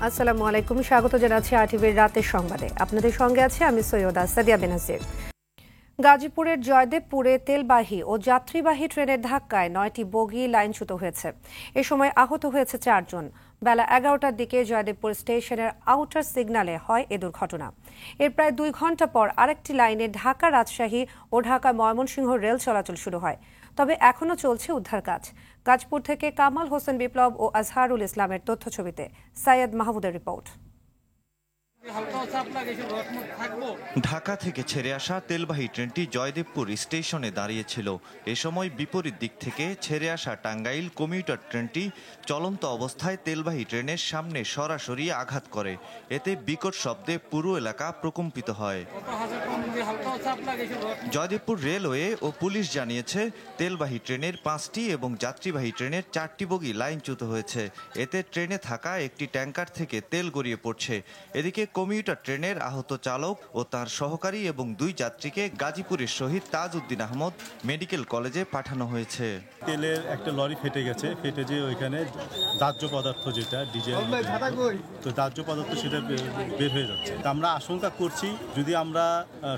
আসসালামু আলাইকুম, স্বাগত জানাচ্ছি আরটিভির রাতের সংবাদে। আপনাদের সঙ্গে আছে আমি সৈয়দা সাদিয়া বেনাজির। গাজীপুরের জয়দেবপুরে তেলবাহী ও যাত্রীবাহী ট্রেনের ধাক্কায় 9টি বগি লাইনচ্যুত হয়েছে। এ সময় আহত হয়েছে 4 জন। বেলা 11টার দিকে জয়দেবপুর স্টেশনের আউটার সিগন্যালে হয় এ দুর্ঘটনা। এর প্রায় 2 ঘন্টা পর আরেকটি লাইনে ঢাকা রাজশাহী ও ঢাকা ময়মনসিংহ রেল চলাচল শুরু হয়। তবে এখনও চলছে উদ্ধার কাজ। গাজীপুর থেকে কামাল হোসেন বিপ্লব ও আজহারুল ইসলামের তথ্যছবিতে সাইয়দ মাহমুদের রিপোর্ট। ঢাকা থেকে ছেড়ে আসা তেলবাহী ট্রেনটি জয়দেবপুর স্টেশনে দাঁড়িয়েছিল। এ সময় বিপরীত দিক থেকে ছেড়ে আসা টাঙ্গাইল কমিউটার ট্রেনটি চলন্ত অবস্থায় তেলবাহী ট্রেনের সামনে সরাসরি আঘাত করে। এতে বিকট শব্দে পুরো এলাকা প্রকম্পিত হয়। জয়দেবপুর রেলওয়ে ও পুলিশ জানিয়েছে, তেলবাহী ট্রেনের 5টি এবং যাত্রীবাহী ট্রেনের 4টি বগি লাইনচ্যুত হয়েছে। এতে ট্রেনে থাকা একটি ট্যাঙ্কার থেকে তেল গড়িয়ে পড়ছে। এদিকে কমিউটার ট্রেনের আহত চালক ও তার সহকারী এবং 2 যাত্রীকে গাজীপুরের শহীদ তাজউদ্দিন আহমদ মেডিকেল কলেজে পাঠানো হয়েছে। তেলের একটা লরি ফেটে গেছে, ফেটে যে ওইখানে দাহ্য পদার্থ যেটা ডিজেল, তো দাহ্য পদার্থ সেটা বের হয়ে যাচ্ছে। আমরা আশঙ্কা করছি যদি আমরা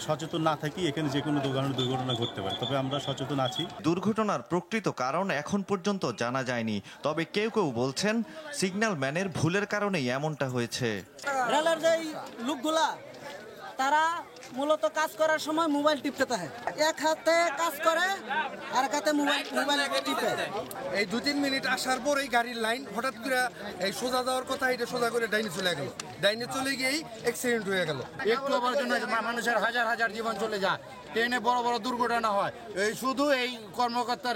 সচেতন না থাকি এখানে যে কোনো দুর্ঘটনা ঘটতে পারে, তবে আমরা সচেতন আছি। দুর্ঘটনার প্রকৃত কারণ এখন পর্যন্ত জানা যায়নি, তবে কেউ কেউ বলছেন সিগন্যাল ম্যানের ভুলের কারণেই এমনটা হয়েছে। রেলের যে লোকগুলা তারা মূলত কাজ করার সময় মোবাইল টিপতে থাকে, এক হাতে কাজ করে আর এক হাতে মোবাইল টিপে। এই 2-3 মিনিট আসার পর এই গাড়ির লাইন হঠাৎ করে এই সোজা যাওয়ার কথা, এটা সোজা করে ডাইনে চলে গেল। ডাইনে চলে গিয়েই অ্যাক্সিডেন্ট হয়ে গেল। একটু আবার জন্য মানুষের হাজার হাজার জীবন চলে যায়, ট্রেনে বড় বড় দুর্ঘটনা হয় এই শুধু এই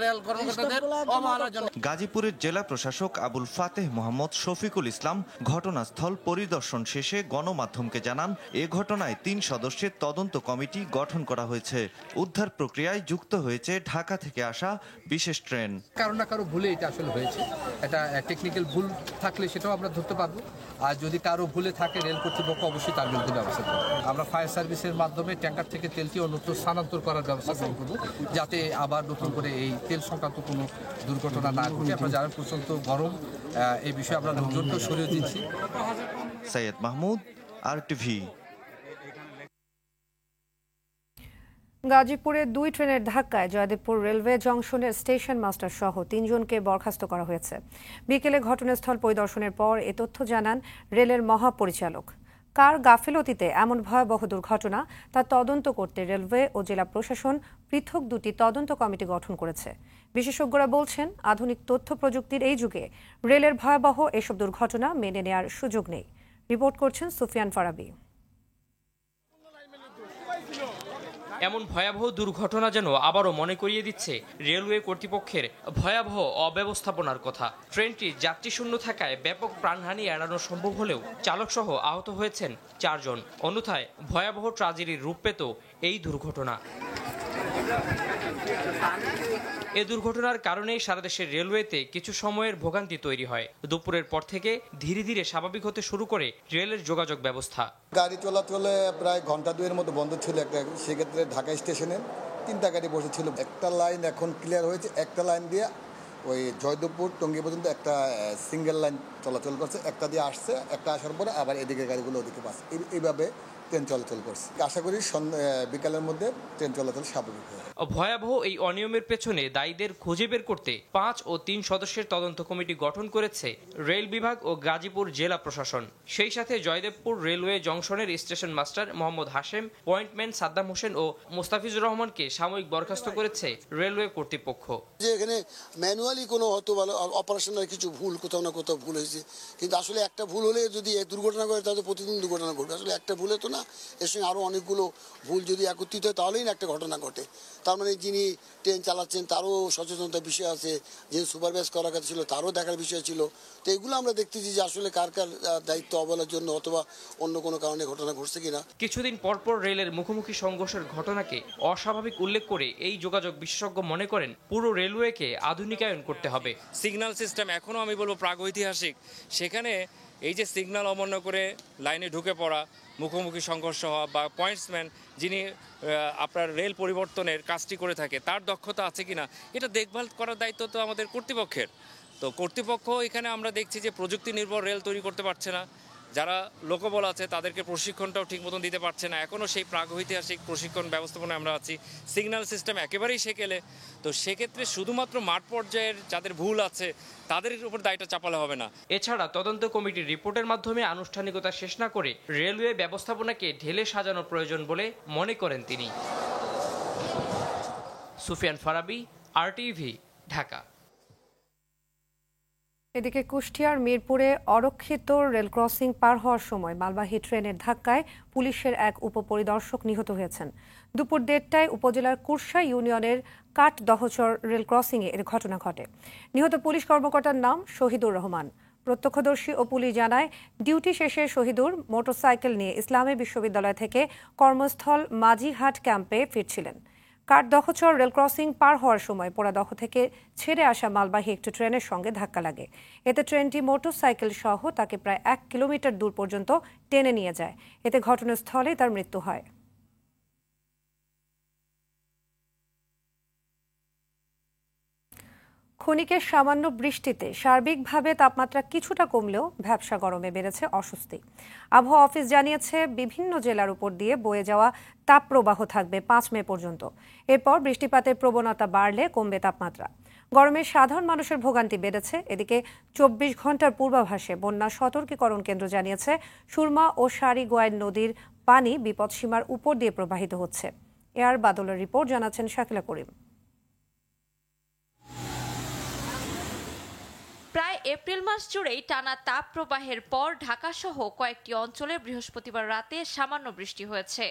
রেল কর্মকর্তাদের অবহেলার জন্য। গাজীপুরের জেলা প্রশাসক আবুল ফাতেহ মোহাম্মদ শফিকুল ইসলাম ঘটনাস্থল পরিদর্শন শেষে গণমাধ্যমকে জানান, এ ঘটনায় 3 সদস্যের তদন্ত কমিটি গঠন করা হয়েছে। উদ্ধার প্রক্রিয়ায় যুক্ত হয়েছে ঢাকা থেকে আসা বিশেষ ট্রেন। কারো না কারো ভুলে এটা আসলে হয়েছে। এটা টেকনিক্যাল ভুল থাকলে সেটাও আমরা ধরতে পারবো, আর যদি কারো ভুলে থাকে রেল কর্তৃপক্ষ অবশ্যই তার বিরুদ্ধে ব্যবস্থা করবে। আমরা ফায়ার সার্ভিসের মাধ্যমে ট্যাঙ্কার থেকে তেলটি অন্যত্র স্থানান্তর করার ব্যবস্থা গ্রহণ করবো, যাতে আবার নতুন করে এই তেল সংক্রান্ত কোনো দুর্ঘটনা না ঘটে। আপনারা জানেন প্রচণ্ড গরম, এই বিষয়ে আমরা লোকজনকে সরিয়ে দিচ্ছি। সাইয়দ মাহমুদ, আরটিভি। গাজীপুরে 2 ট্রেনের ধাক্কায় জয়দেবপুর রেলওয়ে জংশনের স্টেশন মাস্টার সহ 3 জনকে বরখাস্ত করা হয়েছে। বিকেলে ঘটনাস্থল পরিদর্শনের পর এ তথ্য জানান রেলের মহাপরিচালক। কার গাফিলতিতে এমন ভয়াবহ দুর্ঘটনা তা তদন্ত করতে রেলওয়ে ও জেলা প্রশাসন পৃথক 2টি তদন্ত কমিটি গঠন করেছে। বিশেষজ্ঞরা বলছেন, আধুনিক তথ্য প্রযুক্তির এই যুগে রেলের ভয়াবহ এসব দুর্ঘটনা মেনে নেওয়ার সুযোগ নেই। রিপোর্ট করছেন সুফিয়ান ফারাবি। এমন ভয়াবহ দুর্ঘটনা যেন আবারও মনে করিয়ে দিচ্ছে রেলওয়ে কর্তৃপক্ষের ভয়াবহ অব্যবস্থাপনার কথা। ট্রেনটি যাত্রীশূন্য থাকায় ব্যাপক প্রাণহানি এড়ানো সম্ভব হলেও চালকসহ আহত হয়েছেন 4 জন। অন্যথায় ভয়াবহ ট্র্যাজেডির রূপ পেত এই দুর্ঘটনা। এ দুর্ঘটনার কারণেই সারা দেশের রেলওয়েতে কিছু সময়ের ভোগান্তি তৈরি হয়। দুপুরের পর থেকে ধীরে ধীরে স্বাভাবিক হতে শুরু করে রেলের যোগাযোগ ব্যবস্থা। গাড়ি চলাচলে প্রায় ঘন্টা 2-এর মতো বন্ধ ছিল। সেক্ষেত্রে ঢাকা স্টেশনে 3টা গাড়ি বসেছিল। একটা লাইন এখন ক্লিয়ার হয়েছে, একটা লাইন দিয়ে ওই জয়দেবপুর টঙ্গী পর্যন্ত একটা সিঙ্গেল লাইন চলাচল করছে। একটা দিয়ে আসছে, একটা আসার পরে আবার এদিকে গাড়িগুলো ওদিকে পাচ্ছে। এইভাবে ট্রেন চলাচল করছে। আশা করি বিকালের মধ্যে ট্রেন চলাচল স্বাভাবিক হবে। ভয়াবহ এই অনিয়মের পেছনে দায়ীদের খুঁজে বের করতে 5 ও 3 সদস্যের তদন্ত কমিটি গঠন করেছে রেল বিভাগ ও গাজীপুর জেলা প্রশাসন। সেই সাথে জয়দেবপুর রেলওয়ে জংশনের station master Mohammad Hashem, pointman Saddam Hossain ও মোস্তাফিজুর রহমানকে সাময়িক বরখাস্ত করেছে রেলওয়ে কর্তৃপক্ষ। যে এখানে ম্যানুয়ালি কোনো হয়তো অপারেশনাল কিছু ভুল, কোথাও না কোথাও ভুল হয়েছে, কিন্তু আসলে একটা ভুল হলে যদি দুর্ঘটনা করে তাহলে প্রতিদিন দুর্ঘটনা ঘটবে। আসলে একটা ভুলে তো না, এর সঙ্গে আরও অনেকগুলো ভুল যদি একত্রিত হয় তাহলেই না একটা ঘটনা ঘটে। তার মানে যিনি ট্রেন চালাচ্ছেন তারও সচেতনতার বিষয় আছে, যিনি সুপারভাইজ করার কথা ছিল তারও দেখার বিষয় ছিল। তো এগুলো আমরা দেখতেছি যে আসলে কার কার দায়িত্ব অবহেলার জন্য অথবা অন্য কোনো কারণে ঘটনা ঘটছে কিনা। কিছুদিন পরপর রেলের মুখোমুখি সংঘর্ষের ঘটনাকে অস্বাভাবিক উল্লেখ করে এই যোগাযোগ বিশেষজ্ঞ মনে করেন পুরো রেলওয়েকে আধুনিকায়ন করতে হবে। সিগন্যাল সিস্টেম এখনও আমি বলবো প্রাগৈতিহাসিক। সেখানে এই যে সিগন্যাল অমান্য করে লাইনে ঢুকে পড়া, মুখোমুখি সংঘর্ষ হওয়া বা পয়েন্টসম্যান যিনি আপনার রেল পরিবর্তনের কাজটি করে থাকে তার দক্ষতা আছে কিনা এটা দেখভাল করার দায়িত্ব তো আমাদের কর্তৃপক্ষের। তো কর্তৃপক্ষ এখানে আমরা দেখছি যে প্রযুক্তি নির্ভর রেল তৈরি করতে পারছে না, যারা লোকবল আছে তাদেরকে প্রশিক্ষণটাও ঠিক মতন দিতে পারছে না। এখনও সেই প্রাগৈতিহাসিক প্রশিক্ষণ ব্যবস্থাপনায় আমরা আছি। সিগন্যাল সিস্টেম একেবারেই সেকেলে। তো সেক্ষেত্রে শুধুমাত্র মাঠ পর্যায়ের যাদের ভুল আছে তাদের উপর দায়টা চাপালে হবে না। এছাড়া তদন্ত কমিটির রিপোর্টের মাধ্যমে আনুষ্ঠানিকতা শেষ না করে রেলওয়ে ব্যবস্থাপনাকে ঢেলে সাজানো প্রয়োজন বলে মনে করেন তিনি। সুফিয়ান ফারাবি, RTV, ঢাকা। এদিকে কুষ্টিয়ার মিরপুরে অরক্ষিত রেল ক্রসিং পার হওয়ার সময় মালবাহী ট্রেনের ধাক্কায় পুলিশের এক উপপরিদর্শক নিহত হয়েছেন। দুপুর 1:30টায় উপজেলার কুরসা ইউনিয়নের কাঠদহচর রেল ক্রসিংয়ে এর ঘটনা ঘটে। নিহত পুলিশ কর্মকর্তার নাম শহীদুর রহমান। প্রত্যক্ষদর্শী ও পুলিশ জানায়, ডিউটি শেষে শহীদুর মোটরসাইকেল নিয়ে ইসলামী বিশ্ববিদ্যালয় থেকে কর্মস্থল মাঝিঘাট ক্যাম্পে ফিরছিলেন। কাঠদহচর রেল ক্রসিং পার হওয়ার সময় পোড়াদহ থেকে ছেড়ে আসা মালবাহী একটি ট্রেনের সঙ্গে ধাক্কা লাগে। এতে ট্রেনটি মোটরসাইকেল সহ তাকে প্রায় 1 কিলোমিটার দূর পর্যন্ত টেনে নিয়ে যায়। এতে ঘটনাস্থলেই তার মৃত্যু হয়। ক্ষণিকের সামান্য বৃষ্টিতে সার্বিকভাবে তাপমাত্রা কিছুটা কমলেও ভ্যাপসা গরমে বেড়েছে অস্বস্তি। আবহাওয়া অফিস জানিয়েছে, বিভিন্ন জেলার উপর দিয়ে বয়ে যাওয়া তাপপ্রবাহ থাকবে 5 মে পর্যন্ত। এরপর বৃষ্টিপাতের প্রবণতা বাড়লে কমবে তাপমাত্রা। গরমে সাধারণ মানুষের ভোগান্তি বেড়েছে। এদিকে 24 ঘন্টার পূর্বাভাসে বন্যা সতর্কীকরণ কেন্দ্র জানিয়েছে, সুরমা ও সারিগোয়াইন নদীর পানি বিপদসীমার উপর দিয়ে প্রবাহিত হচ্ছে। এয়ার বাদলের রিপোর্ট জানাচ্ছেন শাকিলা করিম। প্রায় এপ্রিল মাস জুড়েই টানা তাপ প্রবাহের পর ঢাকাসহ কয়েকটি অঞ্চলে বৃহস্পতিবার রাতে সামান্য বৃষ্টি হয়েছে।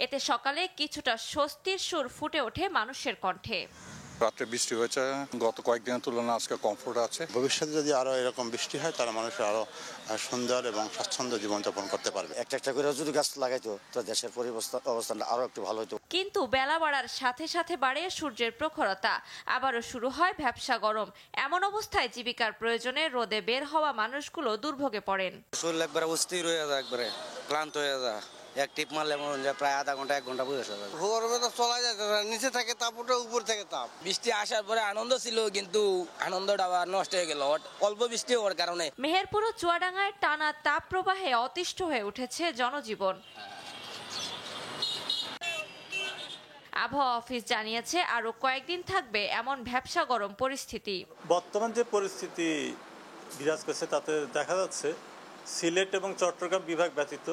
এতে সকালে কিছুটা স্বস্তির সুর ফুটে ওঠে মানুষের কণ্ঠে। রাত্রে বৃষ্টি হয়েছে, গত কয়েকদিনের তুলনায় আজকে কমফোর্ট আছে। ভবিষ্যতে যদি আরো এরকম বৃষ্টি হয় তাহলে মানুষ আরো সুন্দর এবং স্বাচ্ছন্দ্য জীবনযাপন করতে পারবে। একটা করে যদি গাছ লাগাইতো তো দেশের অবস্থানটা আরো একটু ভালো হতো। কিন্তু বেলা বাড়ার সাথে সাথে বাড়ে সূর্যের প্রখরতা, আবারও শুরু হয় ভ্যাপসা গরম। এমন অবস্থায় জীবিকার প্রয়োজনে রোদে বের হওয়া মানুষগুলো দুর্ভোগে পড়েন। শরীর একবারে অস্থির হয়ে যায়, একবারে ক্লান্ত হয়ে যায়। এক টিপ মারলে মনে হয় প্রায় আধা ঘন্টা 1 ঘন্টা বসে যায়। গরমে তো চলা যায়, নিচে থেকে তাপ উঠে, উপর থেকে তাপ। বৃষ্টি আসার পরে আনন্দ ছিল, কিন্তু আনন্দটা আবার নষ্ট হয়ে গেল অল্প বৃষ্টি হওয়ার কারণে। মেহেরপুর ও চুয়াডাঙ্গায় টানা তাপ প্রবাহে অতিষ্ঠ হয়ে উঠেছে জনজীবন। আবহাওয়া অফিস জানিয়েছে, আরো কয়েকদিন থাকবে এমন ভ্যাপসা গরম পরিস্থিতি। বর্তমান যে পরিস্থিতি বিরাজ করছে তাতে দেখা যাচ্ছে সিলেট এবং চট্টগ্রাম বিভাগ ব্যতীত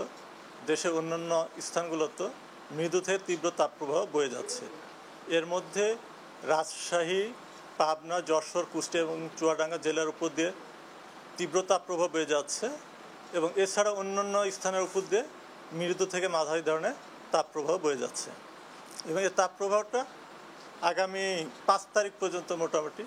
দেশের অন্যান্য স্থানগুলোতে মৃদু থেকে তীব্র তাপপ্রবাহ বয়ে যাচ্ছে। এর মধ্যে রাজশাহী, পাবনা, যশোর, কুষ্টিয়া এবং চুয়াডাঙ্গা জেলার উপর দিয়ে তীব্র তাপপ্রবাহ বয়ে যাচ্ছে এবং এছাড়া অন্যান্য স্থানের উপর দিয়ে মৃদু থেকে মাঝারি ধরনের তাপপ্রবাহ বয়ে যাচ্ছে এবং এই তাপপ্রবাহটা আগামী 5 তারিখ পর্যন্ত মোটামুটি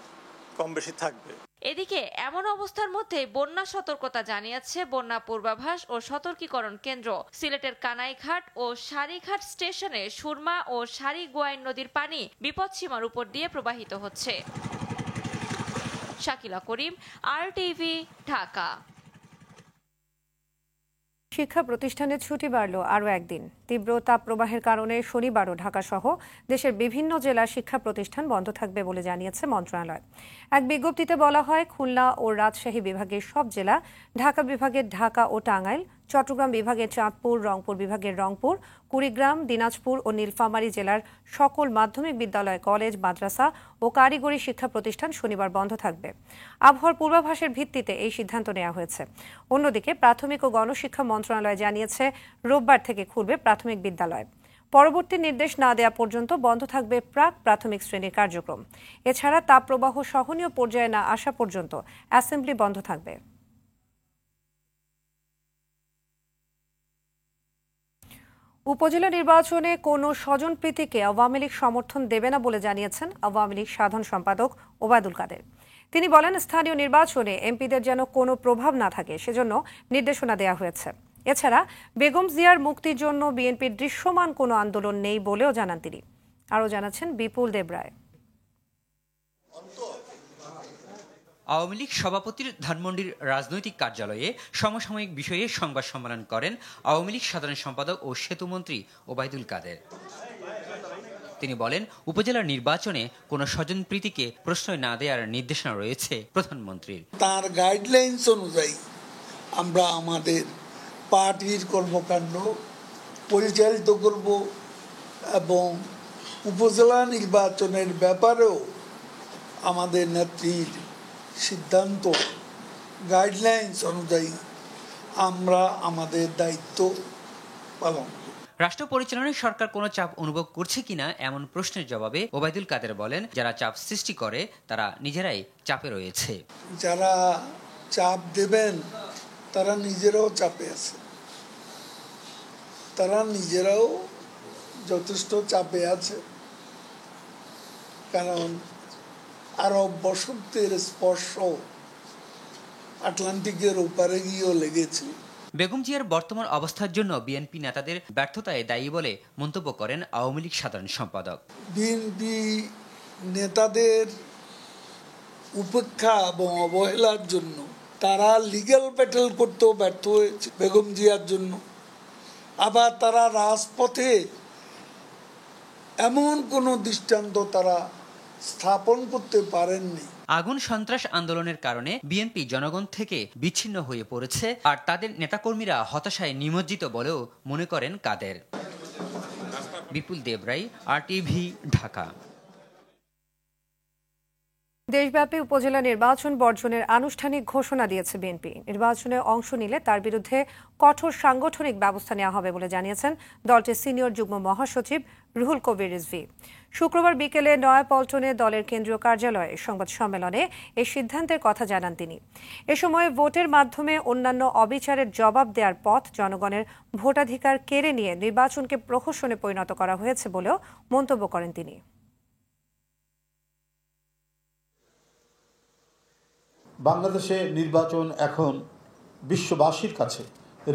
কম বেশি থাকবে। এদিকে এমন অবস্থার মধ্যে বন্যা সতর্কতা জানিয়েছে বন্যা পূর্বাভাস ও সতর্কীকরণ কেন্দ্র। সিলেটের কানাইঘাট ও সারিঘাট স্টেশনে সুরমা ও সারিগোয়াইন নদীর পানি বিপদসীমার উপর দিয়ে প্রবাহিত হচ্ছে। শাকিলা করিম, RTV, ঢাকা। শিক্ষা প্রতিষ্ঠানের ছুটি বাড়ল আরও একদিন। তীব্র তাপপ্রবাহের কারণে শনিবারও ঢাকাসহ দেশের বিভিন্ন জেলার শিক্ষা প্রতিষ্ঠান বন্ধ থাকবে বলে জানিয়েছে মন্ত্রণালয়। এক বিজ্ঞপ্তিতে বলা হয়, খুলনা ও রাজশাহী বিভাগের সব জেলা, ঢাকা বিভাগের ঢাকা ও টাঙ্গাইল, চট্টগ্রাম বিভাগের চাঁদপুর, রংপুর বিভাগের রংপুর, কুড়িগ্রাম, দিনাজপুর ও নীলফামারী জেলার সকল মাধ্যমিক বিদ্যালয়, কলেজ, মাদ্রাসা ও কারিগরি শিক্ষা প্রতিষ্ঠান শনিবার বন্ধ থাকবে। আবহাওয়ার পূর্বাভাসের ভিত্তিতে এই সিদ্ধান্ত নেওয়া হয়েছে। অন্যদিকে প্রাথমিক ও গণশিক্ষা মন্ত্রণালয় জানিয়েছে, রোববার থেকে খুলবে প্রাথমিক বিদ্যালয়। পরবর্তী নির্দেশ না দেওয়া পর্যন্ত বন্ধ থাকবে প্রাক প্রাথমিক শ্রেণীর কার্যক্রম। এছাড়া তাপপ্রবাহ সহনীয় পর্যায়ে না আসা পর্যন্ত অ্যাসেম্বলি বন্ধ থাকবে। উপজেলা নির্বাচনে কোনো স্বজনপ্রীতিকে আওয়ামী লীগ সমর্থন দেবে না বলে জানিয়েছেন আওয়ামী লীগ সাধারণ সম্পাদক ওবায়দুল কাদের। তিনি বলেন, স্থানীয় নির্বাচনে এমপিদের যেন কোনো প্রভাব না থাকে সেজন্য নির্দেশনা দেওয়া হয়েছে। এছাড়া বেগম জিয়ার মুক্তির জন্য বিএনপির দৃশ্যমান কোনো আন্দোলন নেই বলেও জানান তিনি। আরও জানাচ্ছেন বিপুল দেবরায়। আওয়ামী লীগ সভাপতির ধানমন্ডির রাজনৈতিক কার্যালয়ে সমসাময়িক বিষয়ে সংবাদ সম্মেলন করেন আওয়ামী লীগ সাধারণ সম্পাদক ও সেতুমন্ত্রী ওবায়দুল কাদের। তিনি বলেন, উপজেলার নির্বাচনে কোনো স্বজনপ্রীতিকে প্রশ্রয় না দেওয়ার নির্দেশনা রয়েছে প্রধানমন্ত্রীর। তার গাইডলাইন্স অনুযায়ী আমরা আমাদের পার্টির কর্মকাণ্ড পরিচালিত করব এবং উপজেলা নির্বাচনের ব্যাপারেও আমাদের নেত্রীর সিদ্ধান্ত গাইডলাইন্স অনুযায়ী আমরা আমাদের দায়িত্ব পালন করব। রাষ্ট্র পরিচালনায় সরকার কোনো চাপ অনুভব করছে কিনা এমন প্রশ্নের জবাবে ওবায়দুল কাদের বলেন, যারা চাপ সৃষ্টি করে তারা নিজেরাই চাপে রয়েছে। যারা চাপ দেবেন তারা নিজেরাও চাপে আছে, তারা নিজেরাও যথেষ্ট চাপে আছে, কারণ আরব বসন্তের স্পর্শ আটলান্টিকের ওপারে গিয়েও লেগেছে। বেগম জিয়ার বর্তমান অবস্থার জন্য বিএনপি নেতাদের ব্যর্থতায় দায়ী বলে মন্তব্য করেন আওয়ামী লীগ সাধারণ সম্পাদক। বিএনপি নেতাদের উপেক্ষা এবং অবহেলার জন্য তারা লিগ্যাল ব্যাটেল করতেও ব্যর্থ হয়েছে বেগম জিয়ার জন্য। আবার তারা রাজপথে এমন কোনো দৃষ্টান্ত তারা স্থাপন করতে পারেননি। আগুন সন্ত্রাস আন্দোলনের কারণে বিএনপি জনগণ থেকে বিচ্ছিন্ন হয়ে পড়েছে, আর তাদের নেতাকর্মীরা হতাশায় নিমজ্জিত বলেও মনে করেন কাদের। বিপুল দেবরাই, RTV, ঢাকা। দেশব্যাপী উপজেলা নির্বাচন বর্জনের আনুষ্ঠানিক ঘোষণা দিয়েছে বিএনপি। নির্বাচনে অংশ নিলে তার বিরুদ্ধে কঠোর সাংগঠনিক ব্যবস্থা নেওয়া হবে বলে জানিয়েছেন দলটির সিনিয়র যুগ্ম মহাসচিব রুহুল কবির রিজভী। শুক্রবার বিকেলে নয়াপল্টনে দলের কেন্দ্রীয় কার্যালয়ে সংবাদ সম্মেলনে এই সিদ্ধান্তের কথা জানান তিনি। এ সময় ভোটের মাধ্যমে অন্যান্য অবিচারের জবাব দেওয়ার পথ জনগণের ভোটাধিকার কেড়ে নিয়ে নির্বাচনকে প্রহসনে পরিণত করা হয়েছে বলেও মন্তব্য করেন তিনি। বাংলাদেশে নির্বাচন এখন বিশ্ববাসীর কাছে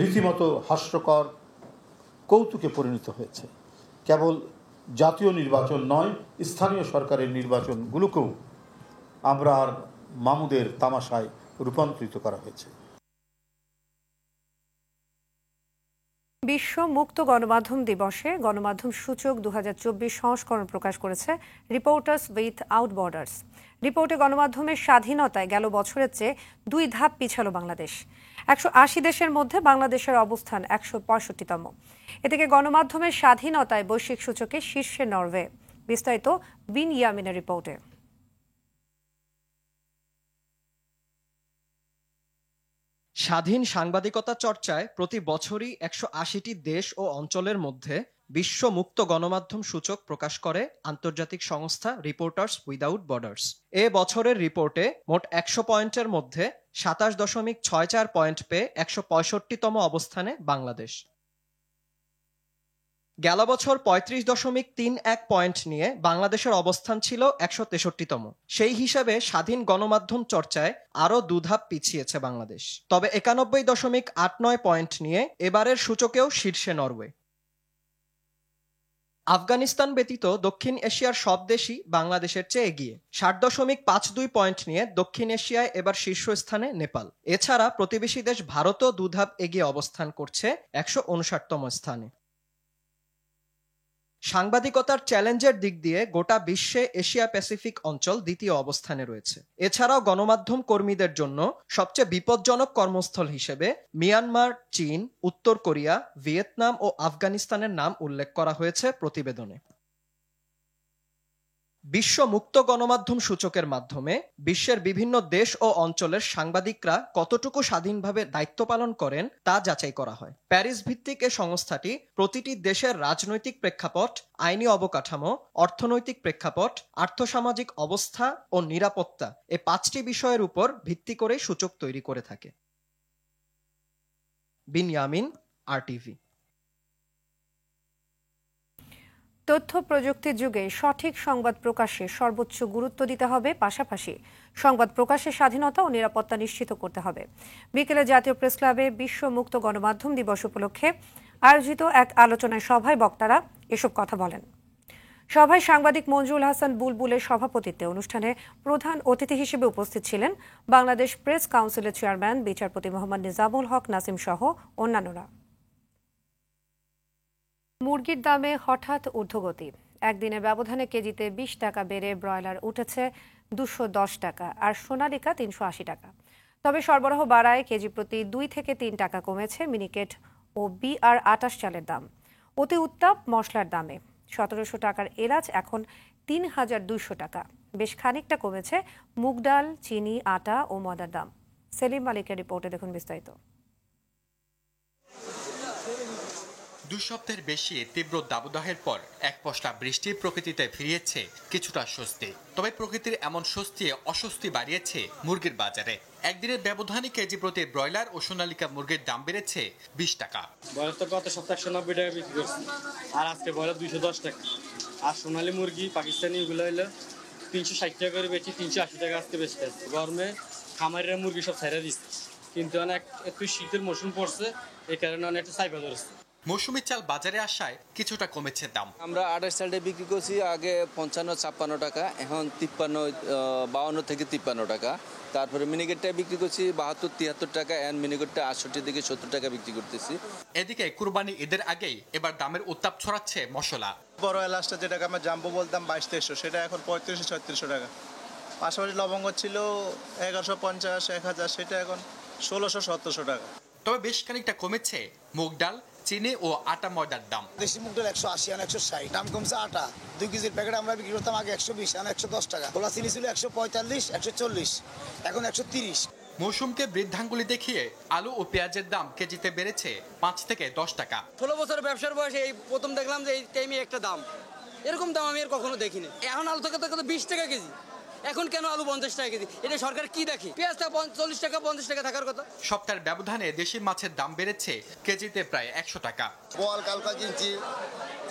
রীতিমতো হাস্যকর কৌতুকে পরিণত হয়েছে। কেবল জাতীয় নির্বাচন নয়, স্থানীয় সরকারের নির্বাচনগুলোকেও আমরা আর মামুদের তামাশায় রূপান্তরিত করা হয়েছে। বিশ্ব মুক্ত গণমাধ্যম দিবসে গণমাধ্যম সূচক 2024 সংস্করণ প্রকাশ করেছে রিপোর্টার্স উইথআউট বর্ডার্স। রিপোর্টে গণমাধ্যমের স্বাধীনতায় গেল বছরের চেয়ে 2 ধাপ পিছালো বাংলাদেশ। 180 দেশের মধ্যে বাংলাদেশের অবস্থান 165তম। এদিকে গণমাধ্যমের স্বাধীনতায় বৈশ্বিক সূচকে শীর্ষে নরওয়ে। বিস্তারিত বিন ইয়ামিনের রিপোর্টে। স্বাধীন সাংবাদিকতা চর্চায় প্রতি বছরই 180টি দেশ ও অঞ্চলের মধ্যে বিশ্ব মুক্ত গণমাধ্যম সূচক প্রকাশ করে আন্তর্জাতিক সংস্থা রিপোর্টার্স উইদাউট বর্ডার্স। এ বছরের রিপোর্টে মোট 100 পয়েন্টের মধ্যে 27.64 পয়েন্ট পেয়ে 165তম অবস্থানে বাংলাদেশ। গেল বছর 35.31 পয়েন্ট নিয়ে বাংলাদেশের অবস্থান ছিল 163তম। সেই হিসাবে স্বাধীন গণমাধ্যম চর্চায় আরও 2 ধাপ পিছিয়েছে বাংলাদেশ। তবে 91.89 পয়েন্ট নিয়ে এবারের সূচকেও শীর্ষে নরওয়ে। আফগানিস্তান ব্যতীত দক্ষিণ এশিয়ার সব দেশই বাংলাদেশের চেয়ে এগিয়ে। 60.52 পয়েন্ট নিয়ে দক্ষিণ এশিয়ায় এবার শীর্ষস্থানে নেপাল। এছাড়া প্রতিবেশী দেশ ভারতও 2 ধাপ এগিয়ে অবস্থান করছে 159তম স্থানে। সাংবাদিকতার চ্যালেঞ্জের দিক দিয়ে গোটা বিশ্বে এশিয়া প্যাসিফিক অঞ্চল দ্বিতীয় অবস্থানে রয়েছে। এছাড়াও গণমাধ্যম কর্মীদের জন্য সবচেয়ে বিপজ্জনক কর্মস্থল হিসেবে মিয়ানমার, চীন, উত্তর কোরিয়া, ভিয়েতনাম ও আফগানিস্তানের নাম উল্লেখ করা হয়েছে প্রতিবেদনে। বিশ্ব মুক্ত গণমাধ্যম সূচকের মাধ্যমে বিশ্বের বিভিন্ন দেশ ও অঞ্চলের সাংবাদিকরা কতটুকু স্বাধীনভাবে দায়িত্ব পালন করেন তা যাচাই করা হয়। প্যারিস ভিত্তিক এ সংস্থাটি প্রতিটি দেশের রাজনৈতিক প্রেক্ষাপট, আইনি অবকাঠামো, অর্থনৈতিক প্রেক্ষাপট, আর্থসামাজিক অবস্থা ও নিরাপত্তা এ 5টি বিষয়ের উপর ভিত্তি করে সূচক তৈরি করে থাকে। বিন ইয়ামিন, RTV। তথ্য প্রযুক্তির যুগে সঠিক সংবাদ প্রকাশে সর্বোচ্চ গুরুত্ব দিতে হবে, পাশাপাশি সংবাদ প্রকাশের স্বাধীনতা ও নিরাপত্তা নিশ্চিত করতে হবে। বিকেলে জাতীয় প্রেস ক্লাবে বিশ্ব মুক্ত গণমাধ্যম দিবস উপলক্ষে আয়োজিত এক আলোচনা সভায় বক্তারা এসব কথা বলেন। সভায় সাংবাদিক মঞ্জুল হাসান বুলবুলের সভাপতিত্বে অনুষ্ঠানে প্রধান অতিথি হিসেবে উপস্থিত ছিলেন বাংলাদেশ প্রেস কাউন্সিলের চেয়ারম্যান বিচারপতি মোহাম্মদ নিজামুল হক নাসিম সহ অন্যান্যরা। মুরগির দামে হঠাৎ ঊর্ধ্বগতি। একদিনের ব্যবধানে কেজিতে 20 টাকা বেড়ে ব্রয়লার উঠেছে 210 টাকা আর সোনালিকা 380 টাকা। তবে সরবরাহ বাড়ায় কেজি প্রতি 2 থেকে 3 টাকা কমেছে মিনিকেট ও BR28 চালের দাম। অতি উত্তাপ মশলার দামে 1700 টাকার এলাচ এখন 3200 টাকা। বেশ খানিকটা কমেছে মুগ ডাল, চিনি, আটা ও ময়দার দাম। সেলিম মালিকের রিপোর্টে দেখুন বিস্তারিত। 2 সপ্তাহের বেশি তীব্র দাবদাহের পর এক পশলা বৃষ্টি প্রকৃতিতে ফিরিয়েছে কিছুটা স্বস্তি। তবে প্রকৃতির এমন স্বস্তি অস্বস্তি বাড়িয়েছে মুরগির বাজারে। একদিনের ব্যবধানে কেজি প্রতি ব্রয়লার ও সোনালিকা মুরগির দাম বেড়েছে 20 টাকা। ব্রয়লার তো গত সপ্তাহে 190 টাকা বিক্রি করছে, আর আজকে ব্রয়লার 210 টাকা। আর সোনালী মুরগি পাকিস্তানি এগুলো হলো 360 টাকা করে বেচি, 380 টাকা আজকে বেচতে। গরমে খামারের মুরগি সব ছেড়ে দিচ্ছে, কিন্তু অনেক একটু শীতের মৌসুম পড়ছে, এই কারণে অনেক একটু চাইপা ধরেছে। মৌসুমী চাল বাজারে আসায় কিছুটা কমেছে দাম। আমরা 28 চালটা বিক্রি করছি আগে 55-56 টাকা, এখন 52 থেকে 53 টাকা। তারপরে মিনিকেটটা বিক্রি করছি 72-73 টাকা, এন্ড মিনিকেটটা 68 থেকে 70 টাকা বিক্রি করতেছি। এদিকে কুরবানি ঈদের আগেই এবার দামের উত্তাপ ছড়াচ্ছে মশলা। বড় এলাচটা যেটাকে আমরা জাম্বো বলতাম 2200-2300, সেটা এখন 3500-3600 টাকা। পাশাপাশি লবঙ্গ ছিল 1150-1000, সেটা এখন 1600-1700 টাকা। তবে বেশ খানিকটা কমেছে মুগ ডাল, চিনি ও আটা ময়দার দাম। দেশি মুগ ডাল 180 আর 160, দাম কমছে আটা। 2 কেজির প্যাকেট আমরা বিক্রি করতাম আগে 120 আর 110 টাকা। খোলা চিনি ছিল 145-140, এখন 130। মৌসুমকে বৃদ্ধাঙ্গুলি দেখিয়ে আলু ও পেঁয়াজের দাম কেজিতে বেড়েছে 5 থেকে 10 টাকা। 16 বছরের ব্যবসার বয়সে এই প্রথম দেখলাম যে এই টাইমে একটা দাম, এরকম দাম আমি আর কখনো দেখিনি। এখন আলু থেকে 20 টাকা কেজি, এখন কেন আলু 50 টাকা কেজি? এটা সরকার কি দেখে? পেঁয়াজটা 40 টাকা 50 টাকা থাকার কথা। সপ্তাহের ব্যবধানে দেশি মাছের দাম বেড়েছে কেজিতে প্রায় 100 টাকা। বল কালকা কিনছি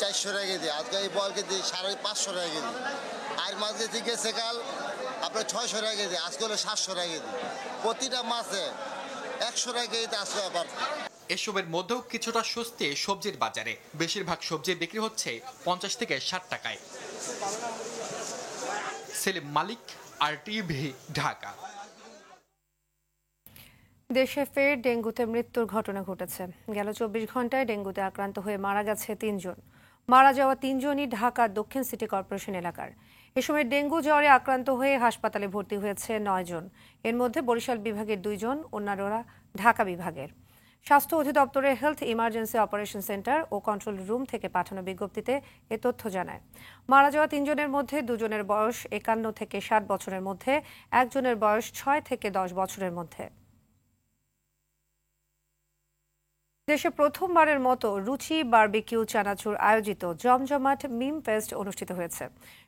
400 টাকা কেজি, আজকে এই বল কেজি 550 টাকা কেজি। আর মাছ যেতে গেছে কাল আপনার 600 টাকা কেজি, আজকে হলো 700 টাকা কেজি। প্রতিটা মাছে 100 টাকা কেজিতে আসবে। আবার এসবের মধ্যেও কিছুটা স্বস্তি সবজির বাজারে। বেশিরভাগ সবজি বিক্রি হচ্ছে 50 থেকে 60 টাকায়। সেলিম মালিক, RTV, ঢাকা। দেশে ফের ডেঙ্গুতে মৃত্যুর ঘটনা ঘটেছে। গেল 24 ঘন্টায় ডেঙ্গুতে আক্রান্ত হয়ে মারা গেছে 3 জন। মারা যাওয়া 3 জনই ঢাকা দক্ষিণ সিটি কর্পোরেশন এলাকার। এ সময় ডেঙ্গু জ্বরে আক্রান্ত হয়ে হাসপাতালে ভর্তি হয়েছে 9 জন। এর মধ্যে বরিশাল বিভাগের 2 জন, অন্যরা ঢাকা বিভাগের। স্বাস্থ্য অধিদপ্তরের হেলথ ইমার্জেন্সি অপারেশন সেন্টার ও কন্ট্রোল রুম থেকে পাঠানো বিজ্ঞপ্তিতে এ তথ্য জানায়। মারা যাওয়া 3 জনের মধ্যে 2 জনের বয়স 51 থেকে 60 বছরের মধ্যে, 1 জনের বয়স 6 থেকে 10 বছরের মধ্যে। দেশে প্রথমবারের মতো রুচি বারবিকিউ চানাচুর আয়োজিত জমজমাট মিম ফেস্ট অনুষ্ঠিত হয়েছে।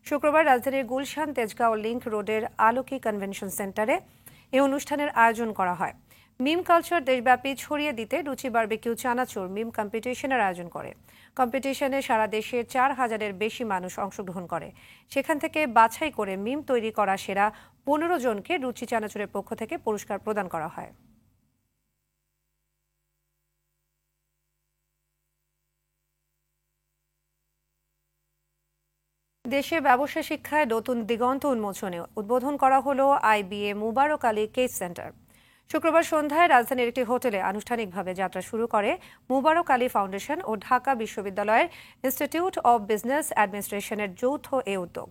শুক্রবার রাজধানীর গুলশান তেজগাঁও লিংক রোডের আলোকি কনভেনশন সেন্টারে এই অনুষ্ঠানের আয়োজন করা হয়। মিম কালচার দেশব্যাপী ছড়িয়ে দিতে রুচি বারবিকিউ চানাচুর মিম কম্পিটিশনের আয়োজন করে। কম্পিটিশনে সারা দেশের 4000-এর বেশি মানুষ অংশগ্রহণ করে। সেখান থেকে বাছাই করে মিম তৈরি করা সেরা 15 জনকে রুচি চানাচুরের পক্ষ থেকে পুরস্কার প্রদান করা হয়। দেশে ব্যবসা শিক্ষায় নতুন দিগন্ত উন্মোচনে উদ্বোধন করা হলো IBA মুবারক আলী কেস সেন্টার। শুক্রবার সন্ধ্যায় রাজধানীর একটি হোটেলে আনুষ্ঠানিকভাবে যাত্রা শুরু করে মুবারক আলী ফাউন্ডেশন ও ঢাকা বিশ্ববিদ্যালয়ের ইনস্টিটিউট অব বিজনেস অ্যাডমিনিস্ট্রেশনের যৌথ এ উদ্যোগ।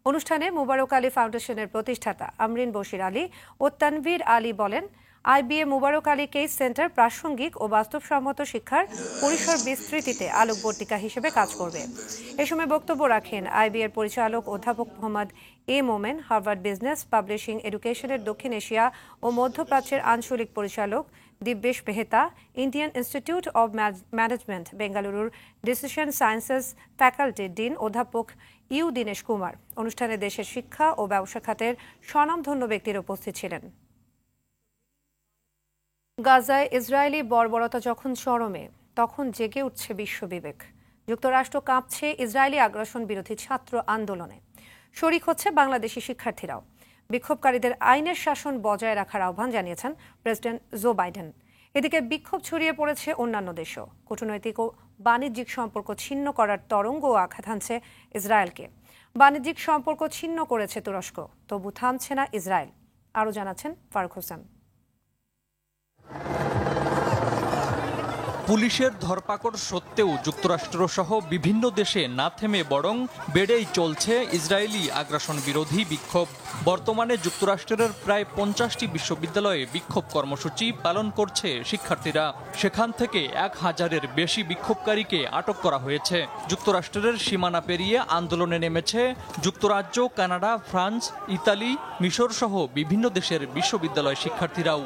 অনুষ্ঠানে মুবারক আলী ফাউন্ডেশনের প্রতিষ্ঠাতা আমরিন বশির আলী ও তানভীর আলী বলেন, IBA মুবারক আলী কেস সেন্টার প্রাসঙ্গিক ও বাস্তবসম্মত শিক্ষার পরিসর বিস্তৃতিতে আলোকবর্তিকা হিসেবে কাজ করবে। এ সময় বক্তব্য রাখেন IBA-র পরিচালক অধ্যাপক Mohammad A Momen, Harvard business publishing এডুকেশনের দক্ষিণ এশিয়া ও মধ্যপ্রাচ্যের আঞ্চলিক পরিচালক Dibyesh Mehta, Indian institute of management বেঙ্গালুরুর ডিসিশন সায়েন্সেস ফ্যাকাল্টির ডিন অধ্যাপক ইউ দীনেশ কুমার। অনুষ্ঠানে দেশের শিক্ষা ও ব্যবসা খাতের স্বনামধন্য ব্যক্তিরা উপস্থিত ছিলেন। গাজায় ইসরায়েলি বর্বরতা যখন চরমে, তখন জেগে উঠছে বিশ্ববিবেক। যুক্তরাষ্ট্র কাঁপছে ইসরায়েলি আগ্রাসন বিরোধী ছাত্র আন্দোলনে। শরিক হচ্ছে বাংলাদেশি শিক্ষার্থীরাও। বিক্ষোভকারীদের আইনের শাসন বজায় রাখার আহ্বান জানিয়েছেন প্রেসিডেন্ট জো বাইডেন। এদিকে বিক্ষোভ ছড়িয়ে পড়েছে অন্যান্য দেশও। কূটনৈতিক ও বাণিজ্যিক সম্পর্ক ছিন্ন করার তরঙ্গ আঘাত হানছে ইসরায়েলকে। বাণিজ্যিক সম্পর্ক ছিন্ন করেছে তুরস্ক, তবু থামছে না ইসরায়েল। আরও জানাচ্ছেন ফারুক হোসেন। পুলিশের ধরপাকড় সত্ত্বেও যুক্তরাষ্ট্রসহ বিভিন্ন দেশে না থেমে বরং বেড়েই চলছে ইসরায়েলি আগ্রাসন বিরোধী বিক্ষোভ। বর্তমানে যুক্তরাষ্ট্রের প্রায় 50টি বিশ্ববিদ্যালয়ে বিক্ষোভ কর্মসূচি পালন করছে শিক্ষার্থীরা। সেখান থেকে 1000-এর বেশি বিক্ষোভকারীকে আটক করা হয়েছে। যুক্তরাষ্ট্রের সীমানা পেরিয়ে আন্দোলনে নেমেছে যুক্তরাজ্য, কানাডা, ফ্রান্স, ইতালি, মিশর সহ বিভিন্ন দেশের বিশ্ববিদ্যালয় শিক্ষার্থীরাও।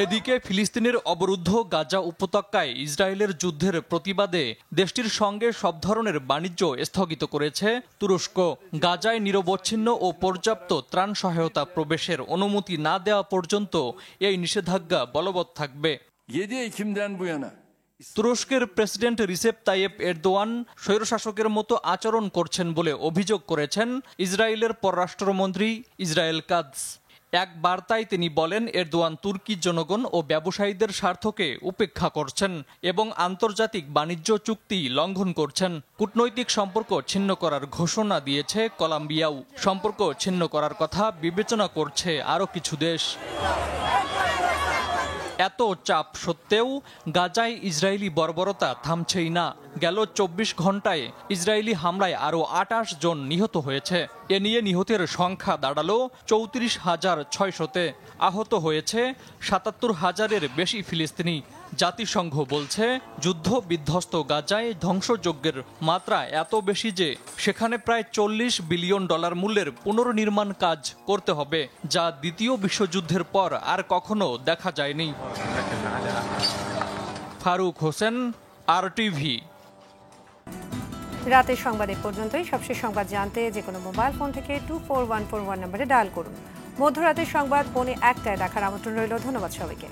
এদিকে ফিলিস্তিনের অবরুদ্ধ গাজা উপত্যকায় ইসরায়েলের যুদ্ধের প্রতিবাদে দেশটির সঙ্গে সব ধরনের বাণিজ্য স্থগিত করেছে তুরস্ক। গাজায় নিরবচ্ছিন্ন ও পর্যাপ্ত ত্রাণ সহায়তা প্রবেশের অনুমতি না দেওয়া পর্যন্ত এই নিষেধাজ্ঞা বলবৎ থাকবে। 7 Ekim'den bu yana তুরস্কের প্রেসিডেন্ট রিসেপ তাইয়েপ এরদোয়ান স্বৈরশাসকের মতো আচরণ করছেন বলে অভিযোগ করেছেন ইসরায়েলের পররাষ্ট্রমন্ত্রী ইসরায়েল কাদস। এক বার্তায় তিনি বলেন, এরদোয়ান তুর্কি জনগণ ও ব্যবসায়ীদের স্বার্থকে উপেক্ষা করছেন এবং আন্তর্জাতিক বাণিজ্য চুক্তি লঙ্ঘন করছেন। কূটনৈতিক সম্পর্ক ছিন্ন করার ঘোষণা দিয়েছে কলম্বিয়াও। সম্পর্ক ছিন্ন করার কথা বিবেচনা করছে আরও কিছু দেশ। এত চাপ সত্ত্বেও গাজায় ইসরায়েলি বর্বরতা থামছেই না। গেল 24 ঘন্টায় ইসরায়েলি হামলায় আরও 28 জন নিহত হয়েছে। এ নিয়ে নিহতের সংখ্যা দাঁড়ালো 34,600-তে। আহত হয়েছে 77,000-এর বেশি ফিলিস্তিনি। জাতিসংঘ বলছে, যুদ্ধ বিধ্বস্ত গাজায় ধ্বংসযজ্ঞের মাত্রা এত বেশি যে সেখানে প্রায় $40 বিলিয়ন মূল্যের পুনর্নির্মাণ কাজ করতে হবে, যা দ্বিতীয় বিশ্বযুদ্ধের পর আর কখনো দেখা যায়নি। ফারুক হোসেন, RTV। রাতের সংবাদ এ পর্যন্তই। সবশেষ সংবাদ জানতে যে কোনো মোবাইল ফোন থেকে 24141 নম্বরে ডায়াল করুন। মধ্যরাতের সংবাদ 1:15 দেখার আমন্ত্রণ রইল। ধন্যবাদ সবাইকে।